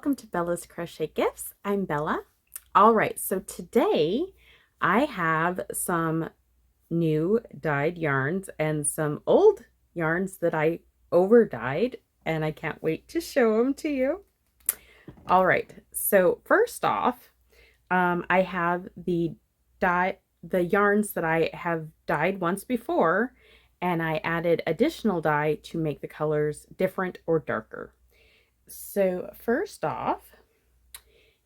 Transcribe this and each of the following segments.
welcome to Bella's Crochet Gifts. I'm Bella. All right, so today I have some new dyed yarns and some old yarns that I over dyed, and I can't wait to show them to you. All right, so first off, I have the yarns that I have dyed once before, and I added additional dye to make the colors different or darker. So first off,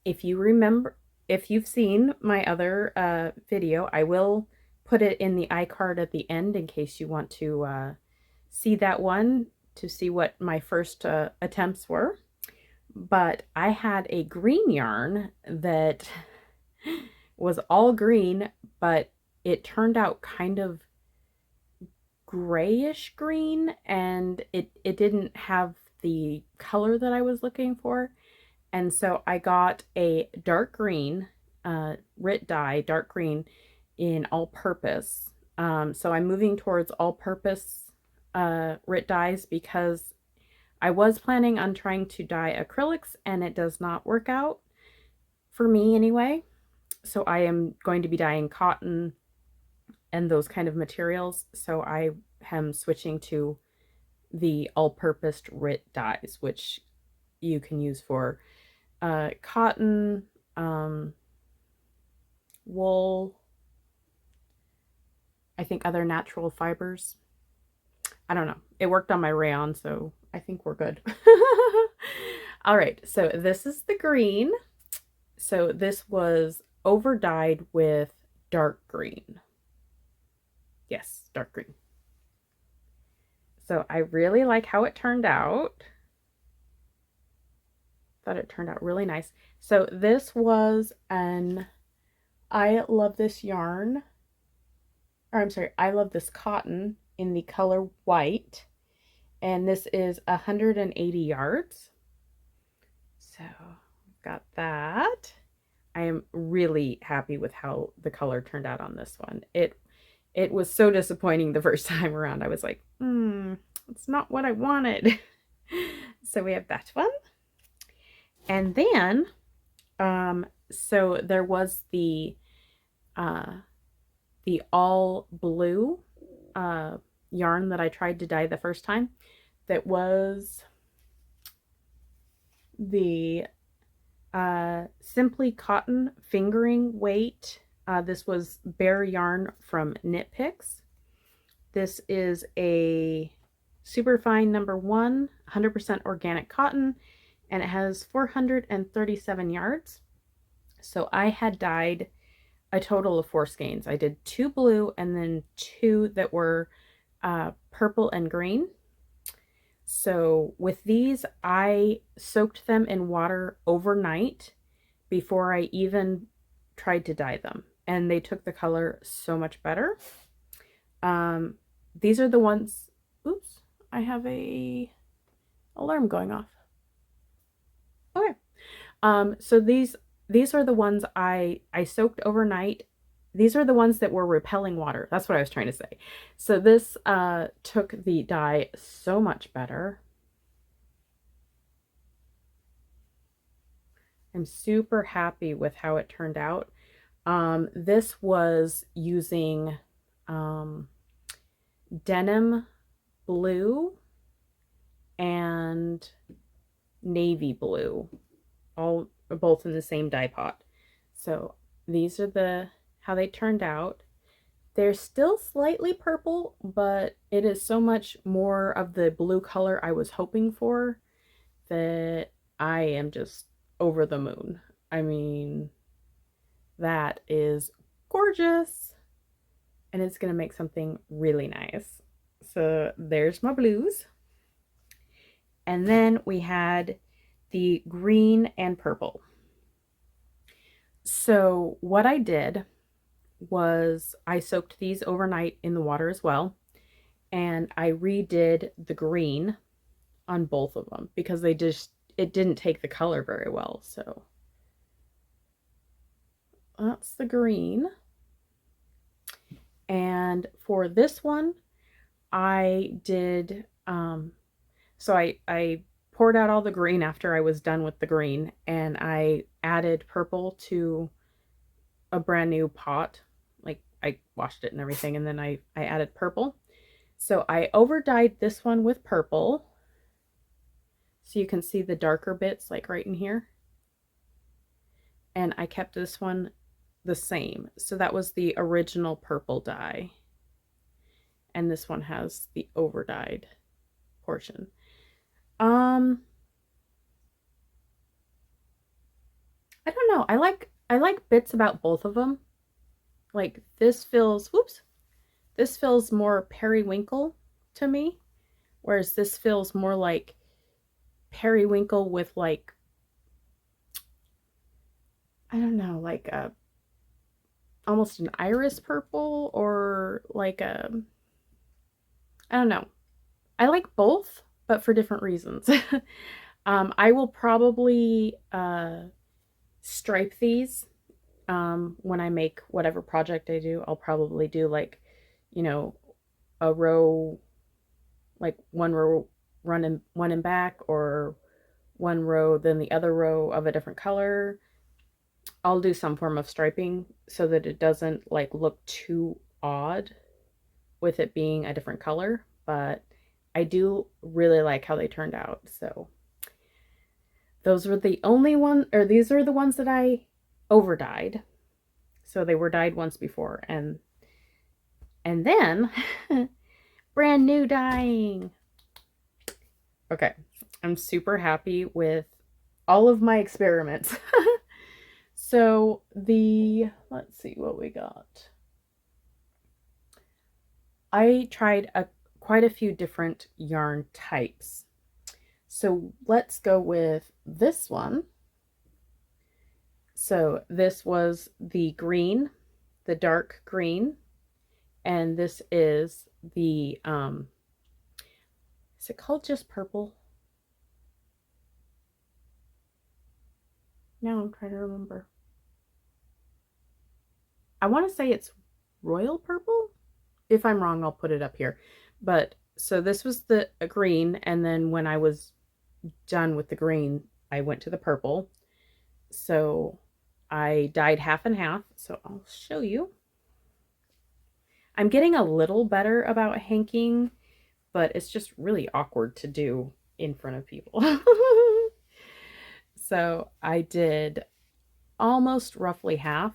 if you remember, if you've seen my other video, I will put it in the iCard at the end in case you want to see that one to see what my first attempts were. But I had a green yarn that was all green, but it turned out kind of grayish green, and it didn't have the color that I was looking for. And so I got a dark green, Rit Dye, dark green in all-purpose. So I'm moving towards all-purpose Rit dyes because I was planning on trying to dye acrylics, and it does not work out for me anyway. So I am going to be dyeing cotton and those kind of materials. So I am switching to the all-purpose Rit dyes, which you can use for cotton, wool, I think other natural fibers. I don't know. It worked on my rayon, so I think we're good. All right, so this is the green. So this was over dyed with dark green. Yes, dark green. So I really like how it turned out. Thought it turned out really nice. So this was an I love this yarn, or I'm sorry, I love this cotton in the color white, and this is 180 yards. So got that. I am really happy with how the color turned out on this one. It was so disappointing the first time around. I was like, it's not what I wanted. So we have that one. And then, so there was the all blue yarn that I tried to dye the first time. That was the Simply Cotton fingering weight. This was bare yarn from Knit Picks. This is a superfine number 1, 100% organic cotton, and it has 437 yards. So I had dyed a total of 4 skeins. I did 2 blue and then 2 that were purple and green. So with these, I soaked them in water overnight before I even tried to dye them, and they took the color so much better. These are the ones, oops, I have a alarm going off. Okay. So these are the ones I soaked overnight. These are the ones that were repelling water. That's what I was trying to say. So this took the dye so much better. I'm super happy with how it turned out. This was using denim blue and navy blue, both in the same dye pot. So these are how they turned out. They're still slightly purple, but it is so much more of the blue color I was hoping for that I am just over the moon. I mean, that is gorgeous, and it's gonna make something really nice. So there's my blues. And then we had the green and purple. So what I did was I soaked these overnight in the water as well, and I redid the green on both of them because it didn't take the color very well. So that's the green. And for this one, I did so I poured out all the green after I was done with the green, and I added purple to a brand new pot. Like, I washed it and everything, and then I added purple. So I over dyed this one with purple. So you can see the darker bits like right in here. And I kept this one the same. So that was the original purple dye. And this one has the over dyed portion. I don't know. I like bits about both of them. Like this feels, whoops, this feels more periwinkle to me, whereas this feels more like periwinkle with like, I don't know, like a almost an iris purple, or like a, I don't know. I like both, but for different reasons. I will probably stripe these when I make whatever project I do. I'll probably do like, you know, a row, like one row run one in back, or one row then the other row of a different color. I'll do some form of striping so that it doesn't like look too odd with it being a different color, but I do really like how they turned out. So those were the only one, or these are the ones that I over dyed. So they were dyed once before, and then brand new dyeing. Okay, I'm super happy with all of my experiments. So let's see what we got. I tried quite a few different yarn types. So let's go with this one. So this was the green, the dark green, and this is the, is it called just purple? Now I'm trying to remember. I want to say it's royal purple. If I'm wrong, I'll put it up here. But so this was the green, and then when I was done with the green, I went to the purple. So I dyed half and half. So I'll show you. I'm getting a little better about hanking, but it's just really awkward to do in front of people. So I did almost roughly half.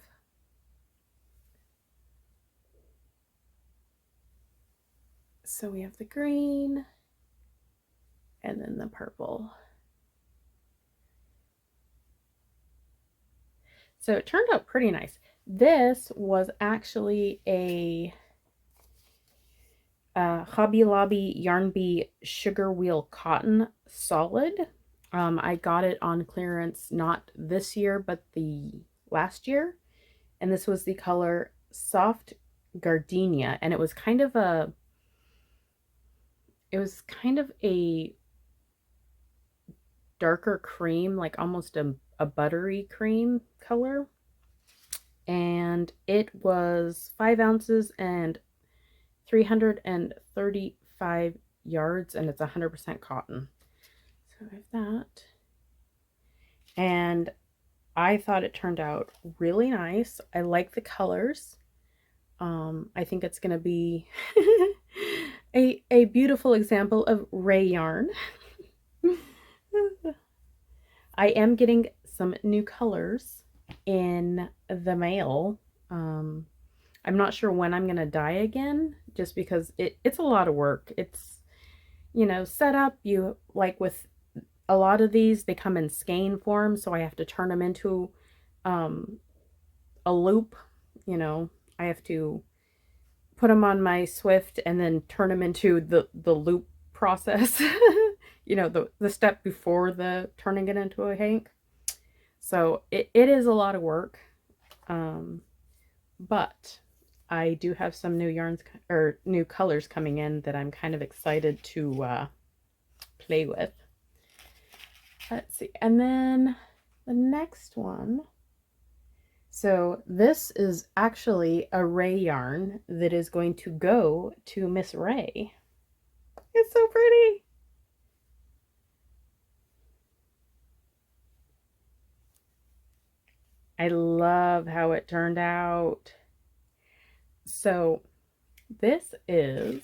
So we have the green and then the purple. So it turned out pretty nice. This was actually a Hobby Lobby Yarn Bee Sugar Wheel Cotton Solid. I got it on clearance not this year, but the last year. And this was the color Soft Gardenia. And it was kind of a darker cream, like almost a buttery cream color. And it was 5 ounces and 335 yards, and it's 100% cotton. So I have that. And I thought it turned out really nice. I like the colors. I think it's going to be a beautiful example of ray yarn. I am getting some new colors in the mail. I'm not sure when I'm going to dye again, just because it's a lot of work. It's, you know, set up, you like with a lot of these, they come in skein form, so I have to turn them into a loop. You know, I have to put them on my Swift and then turn them into the loop process. You know, the step before the turning it into a hank. So it is a lot of work. But I do have some new yarns or new colors coming in that I'm kind of excited to play with. Let's see. And then the next one. So this is actually a Ray yarn that is going to go to Miss Ray. It's so pretty. I love how it turned out. So this is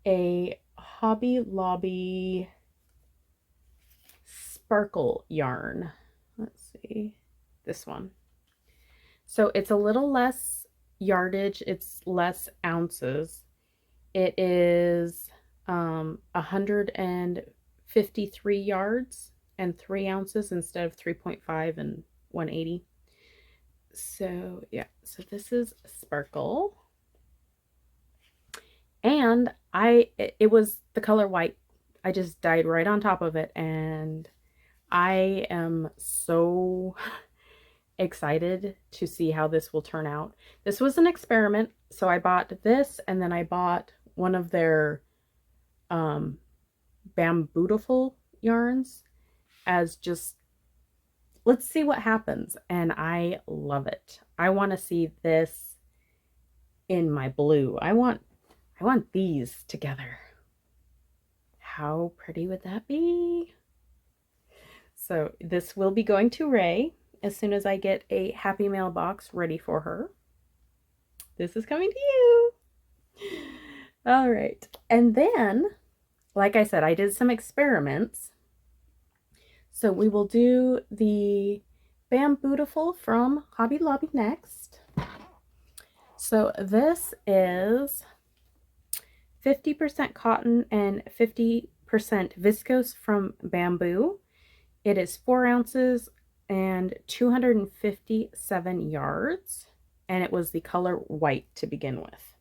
a Hobby Lobby sparkle yarn. Let's see, this one. So it's a little less yardage, it's less ounces. It is 153 yards and 3 ounces instead of 3.5 and 180. So yeah, so this is sparkle. And it was the color white. I just dyed right on top of it, and I am so excited to see how this will turn out. This was an experiment, so I bought this, and then I bought one of their Bambootiful yarns as just, let's see what happens, and I love it. I want to see this in my blue. I want these together. How pretty would that be? So this will be going to Ray as soon as I get a Happy Mail box ready for her. This is coming to you. All right. And then, like I said, I did some experiments. So we will do the Bambootiful from Hobby Lobby next. So this is 50% cotton and 50% viscose from bamboo. It is 4 ounces and 257 yards, and it was the color white to begin with.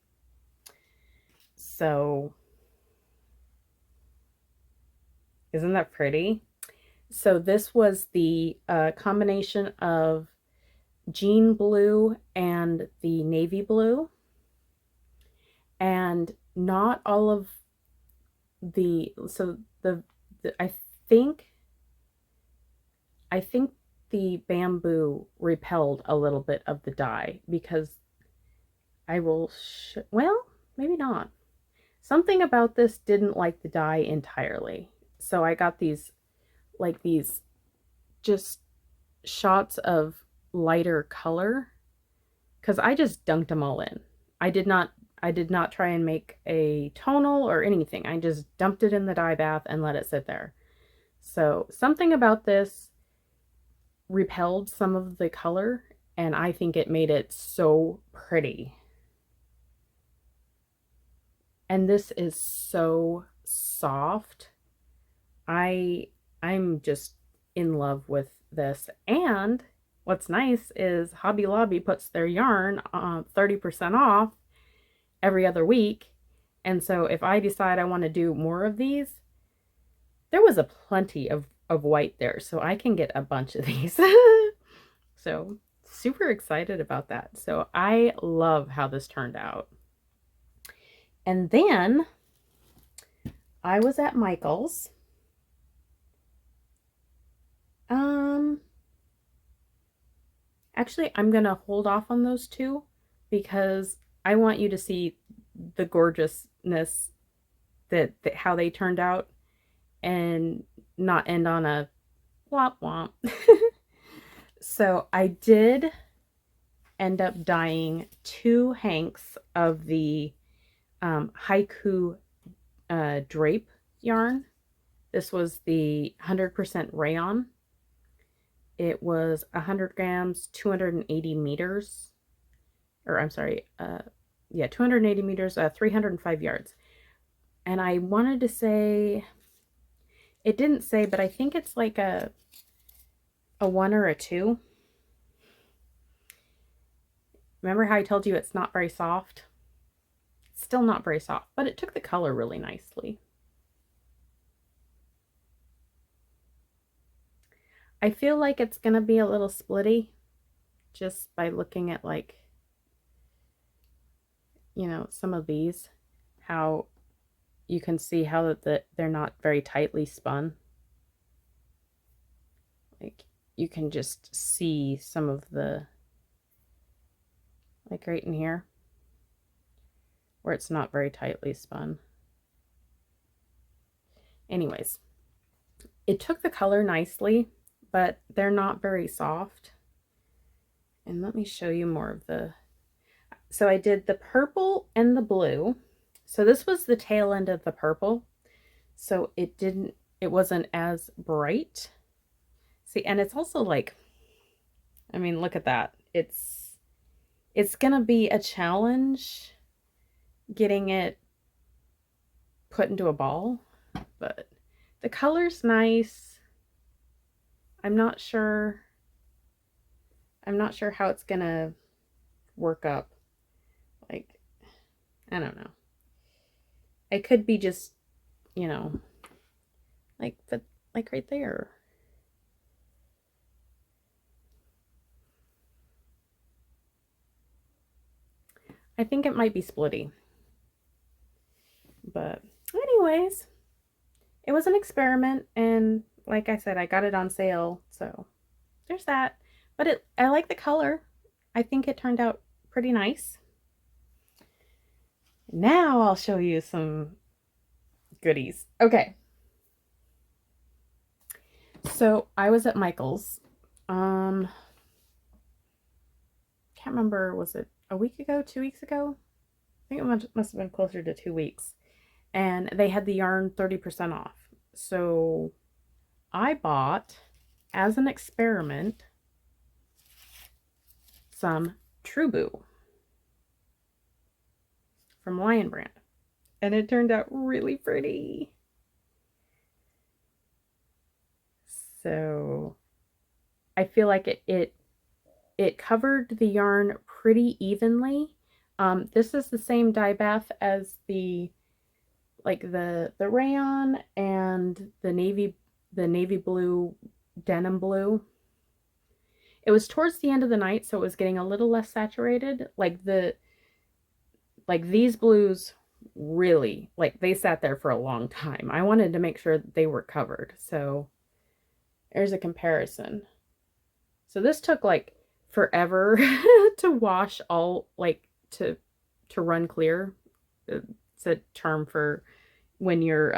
So isn't that pretty? So this was the combination of jean blue and the navy blue, and not all of the, so the I think the bamboo repelled a little bit of the dye, because I will well, maybe not. Something about this didn't like the dye entirely. So I got these, like these just shots of lighter color, because I just dunked them all in. I did not try and make a tonal or anything. I just dumped it in the dye bath and let it sit there. So something about this repelled some of the color, and I think it made it so pretty. And this is so soft. I'm just in love with this. And what's nice is Hobby Lobby puts their yarn 30% off every other week. And so if I decide I want to do more of these, there was a plenty of white there, so I can get a bunch of these. So super excited about that. So I love how this turned out. And then I was at Michael's. Actually, I'm going to hold off on those two because I want you to see the gorgeousness that how they turned out, and not end on a womp womp. So I did end up dyeing 2 hanks of the haiku drape yarn. This was the 100% rayon. It was 100 grams, 280 meters, or I'm sorry, 280 meters, 305 yards. And I wanted to say, it didn't say, but I think it's like a 1 or a 2. Remember how I told you it's not very soft? It's still not very soft, but it took the color really nicely. I feel like it's going to be a little splitty just by looking at, like, you know, some of these, how you can see how they're not very tightly spun. Like, you can just see some of the, like right in here, where it's not very tightly spun. Anyways, it took the color nicely, but they're not very soft. And let me show you more of the... So I did the purple and the blue. So this was the tail end of the purple. So it wasn't as bright. See, and it's also like, I mean, look at that. It's gonna be a challenge getting it put into a ball, but the color's nice. I'm not sure how it's gonna work up. Like, I don't know. It could be just, you know, like right there. I think it might be splitty. But anyways, it was an experiment, and like I said, I got it on sale, so there's that. But I like the color. I think it turned out pretty nice. Now I'll show you some goodies. Okay. So I was at Michael's. Can't remember, was it a week ago, 2 weeks ago? I think it must have been closer to 2 weeks. And they had the yarn 30% off. So I bought, as an experiment, some True from Lion Brand. And it turned out really pretty. So I feel like it covered the yarn pretty evenly. This is the same dye bath as the rayon and the navy blue denim blue. It was towards the end of the night, so it was getting a little less saturated. Like these blues really, like, they sat there for a long time. I wanted to make sure that they were covered. So there's a comparison. So this took like forever to wash, all like to run clear. It's a term for when you're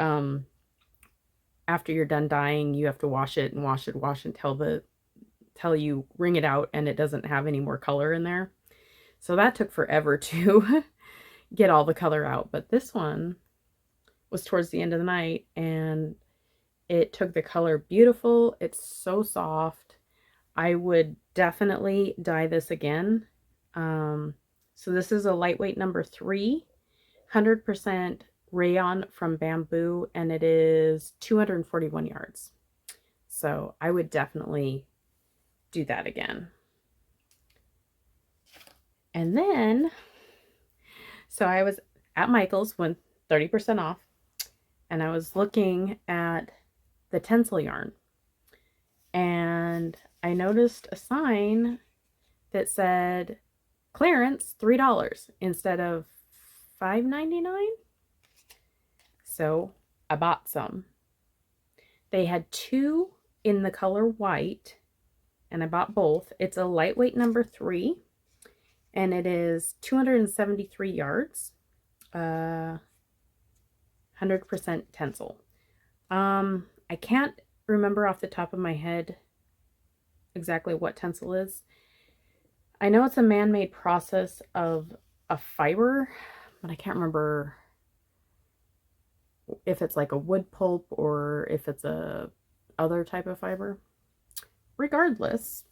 after you're done dyeing, you have to wash it and wash until you wring it out and it doesn't have any more color in there. So that took forever to get all the color out. But this one was towards the end of the night and it took the color beautiful. It's so soft. I would definitely dye this again. So this is a lightweight number 3, 100% rayon from bamboo, and it is 241 yards. So I would definitely do that again. And then, so I was at Michael's when 30% off, and I was looking at the Tencel yarn, and I noticed a sign that said clearance $3 instead of $5.99. So I bought some. They had 2 in the color white, and I bought both. It's a lightweight number 3, and it is 273 yards, 100% Tencel. I can't remember off the top of my head exactly what Tencel is. I know it's a man-made process of a fiber, but I can't remember if it's like a wood pulp or if it's a other type of fiber. Regardless,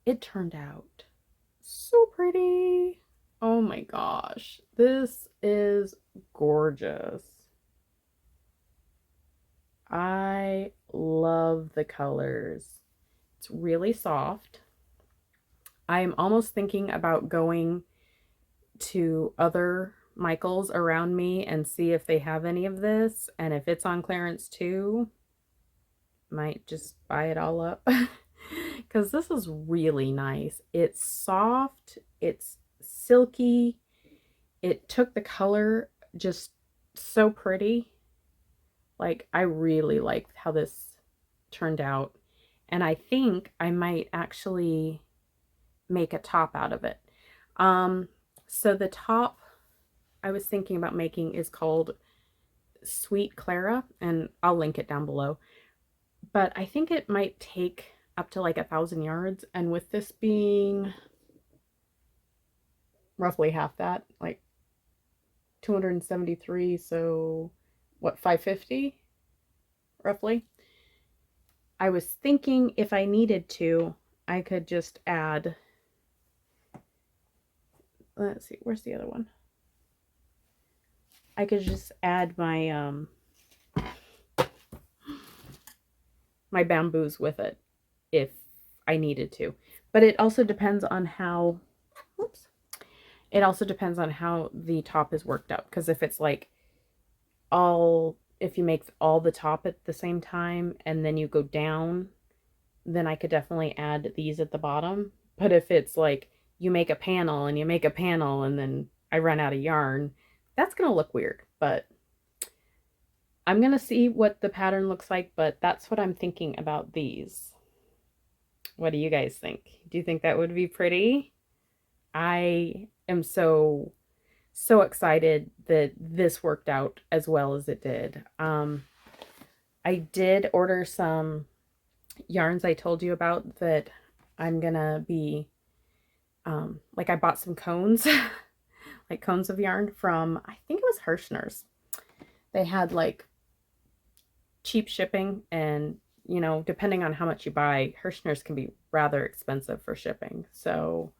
it turned out so pretty. Oh my gosh, this is gorgeous. I love the colors. It's really soft. I'm almost thinking about going to other Michaels around me and see if they have any of this, and if it's on clearance too, might just buy it all up because this is really nice. It's soft, it's silky, it took the color just so pretty. Like, I really like how this turned out, and I think I might actually make a top out of it. So the top I was thinking about making is called Sweet Clara, and I'll link it down below. but I think it might take up to like 1,000 yards. And with this being roughly half that, like 273, so what, 550 roughly? I was thinking if I needed to, I could just add, let's see, where's the other one? I could just add my bamboos with it if I needed to. But it also depends on how, whoops, it also depends on how the top is worked out. Because if it's like if you make all the top at the same time and then you go down, then I could definitely add these at the bottom. But if it's like you make a panel and you make a panel and then I run out of yarn, that's going to look weird. But I'm going to see what the pattern looks like, but that's what I'm thinking about these. What do you guys think? Do you think that would be pretty? I am so excited that this worked out as well as it did. I did order some yarns I told you about that I'm gonna be, like I bought some cones, like cones of yarn from, I think it was Hirschner's. They had like cheap shipping, and you know, depending on how much you buy, Hirschner's can be rather expensive for shipping. So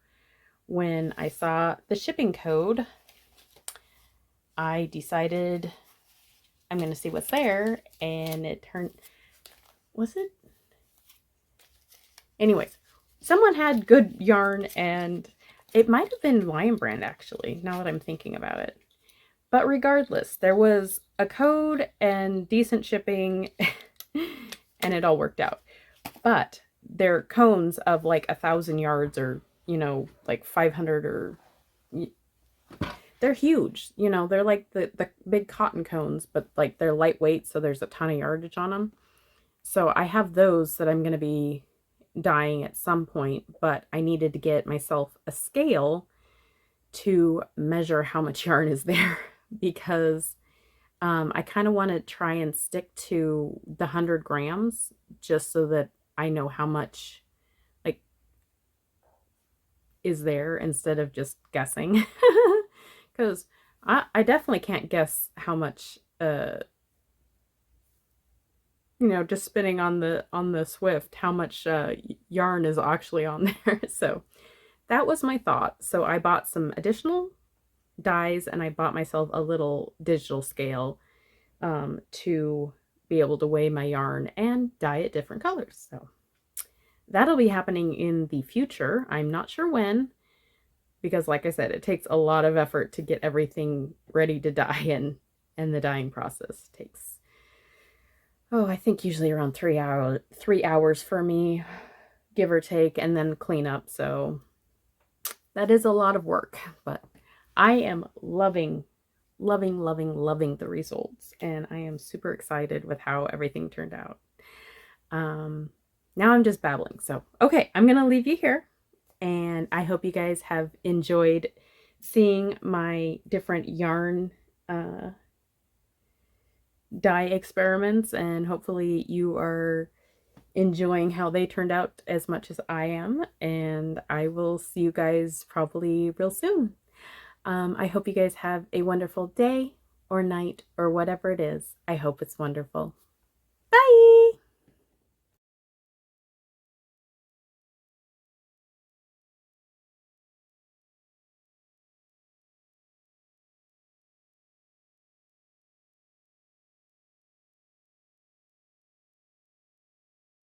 when I saw the shipping code, I decided I'm going to see what's there, and it turned, was it? Anyways, someone had good yarn, and it might have been Lion Brand actually, now that I'm thinking about it. But regardless, there was a code and decent shipping and it all worked out. But they're cones of like 1,000 yards, or, you know, like 500, or they're huge. You know, they're like the big cotton cones, but like they're lightweight, so there's a ton of yardage on them. So I have those that I'm going to be dyeing at some point, but I needed to get myself a scale to measure how much yarn is there because I kind of want to try and stick to the 100 grams just so that I know how much like is there instead of just guessing. Because I definitely can't guess how much you know, just spinning on the Swift, how much yarn is actually on there. So that was my thought. So I bought some additional dyes, and I bought myself a little digital scale to be able to weigh my yarn and dye it different colors. So that'll be happening in the future. I'm not sure when, because like I said, it takes a lot of effort to get everything ready to dye, and the dyeing process takes, oh, I think usually around 3 hours for me, give or take, and then clean up. So that is a lot of work, but I am loving the results, and I am super excited with how everything turned out. Now I'm just babbling. So, okay, I'm going to leave you here, and I hope you guys have enjoyed seeing my different yarn dye experiments, and hopefully you are enjoying how they turned out as much as I am, and I will see you guys probably real soon. I hope you guys have a wonderful day or night or whatever it is. I hope it's wonderful. Bye!